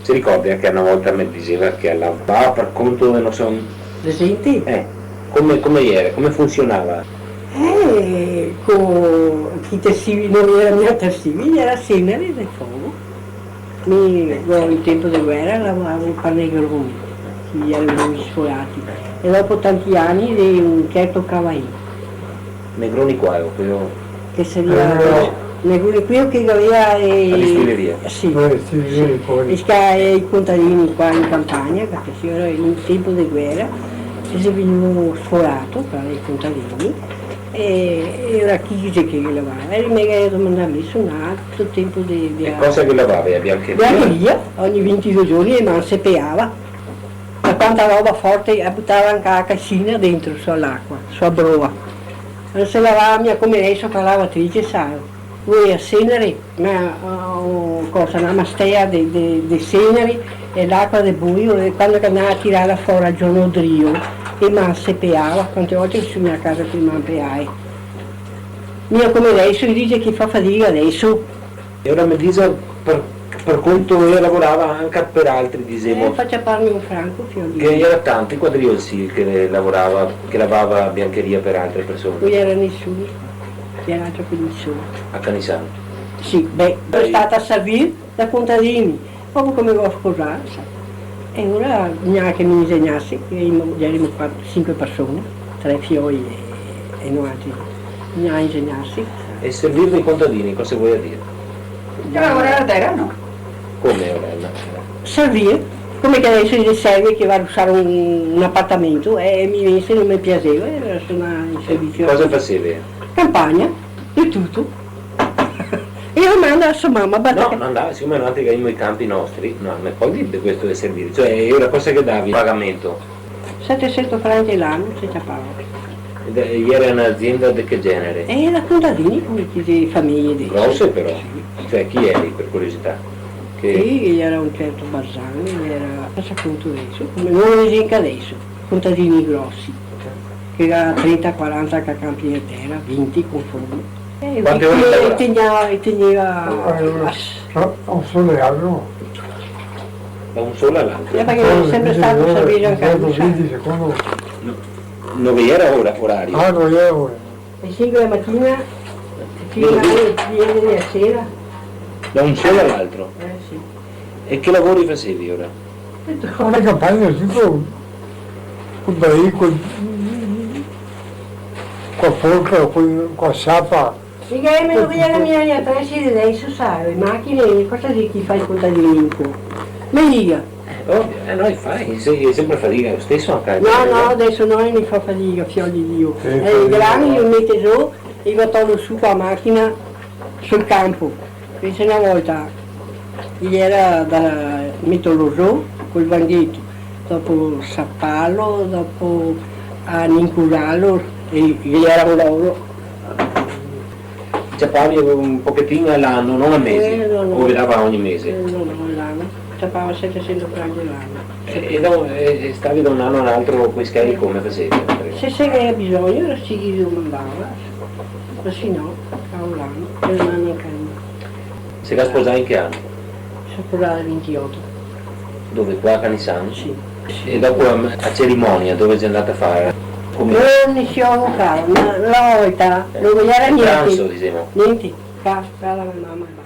Si ricorda che una volta mi diceva che lavorava per conto, non so, Presenti? come era, come funzionava? Con chi tessivi, non era mia tessivi, era Ceneri del Fogo. In tempo di guerra lavoravo per Negroni, che erano sforati. E dopo tanti anni di un certo Cavaì. Negroni qua, quello Che sarebbe Negroni qui che aveva la distilleria. sì, i contadini qua in campagna, perché si era in tempo di guerra, si venivano sforato tra i contadini e era chi dice che lavava. E mi ha domandato su un altro tempo di E cosa che lavavi? A biancheria? biancheria, ogni 22 giorni e man si peava. Da quanta roba forte buttava anche la cassina dentro sull'acqua, sulla broa. Non si lavava mia come lei sopra la lavatrice, sai. Lui a Ceneri, una mastea di Ceneri e l'acqua del buio, e quando andava a tirarla fuori al giorno drio, e man si peava, quante volte sono venuta a casa prima a peare. Mia come adesso, dice che fa fatica adesso. E ora mi dice per conto io lavorava anche per altri, dicevo. Faccia farmi un franco, figlio. Che era tanti quadrigli sì, che lavava biancheria per altre persone. Lui era nessuno, era altro che nessuno. A Canisano. Sì, sono stata a servire da contadini, proprio come ho sposato, sai. E ora neanche mi insegnassi, erano 5 persone, 3 fioi e noi altri, mi ha insegnassi. E servire dei contadini, cosa vuoi dire? Lavorare a terra no. Come Orella? Servire, come che adesso gli serve che va a usare un appartamento e mi venne, non mi piaceva, e sono in servizio. Cosa facevi? Campagna, di tutto. Io mando a sua mamma, No, non andava, siccome noi avevamo i campi nostri, no, ma poi dite questo del servizio, cioè è una cosa che davi pagamento. 700 franchi l'anno si chiamava. Ed era un'azienda di che genere? E da contadini, come di famiglie di. Grosse però, cioè chi eri per curiosità? Sì, era un certo Barzani, era cosa conto adesso, come non esiste adesso, contadini grossi, che era 30-40 campi di terra, 20 con fondi. Quante ore lavorava? E teneva un solo anno. Da un solo all'altro? perché era sempre stato servire anche a 20 secondi. 9 era orario? Ah, non è ora. alle 5 della mattina fino alle 10 sera. Da un solo all'altro? Sì. E che lavori facevi ora? Una campagna tipo con veicoli, con forca, con sciapa. E che mi vede la mia attraverso di adesso, sai, le macchine, cosa di chi fa il contadino? Mi dica. Ovvio, noi fai, sempre fatica lo stesso anche. No, adesso noi mi fa fatica, figlio di Dio. I grani li mette giù e lo tolgo su con la macchina sul campo. Pensa una volta, gli era da metterlo giù col vanghetto, dopo sapparlo, dopo nincularlo e gli era un lavoro. Cioè pagavi un pochettino all'anno, non a mese, o vedava ogni mese? No, l'anno. Ciapava 700 franchi l'anno. E stavi da un anno all'altro con i schiavi come facevi? Se aveva bisogno, era sì che lo mandava, ma se no, l'anno, per un anno in canna. Si era sposato in che anno? Si è sposato al 28. Dove? Qua a Canisano? Sì. E dopo a cerimonia, dove sei andata a fare? Come? Non si è ma la volta non era niente. Pranzo, diciamo. Niente, qua la mamma.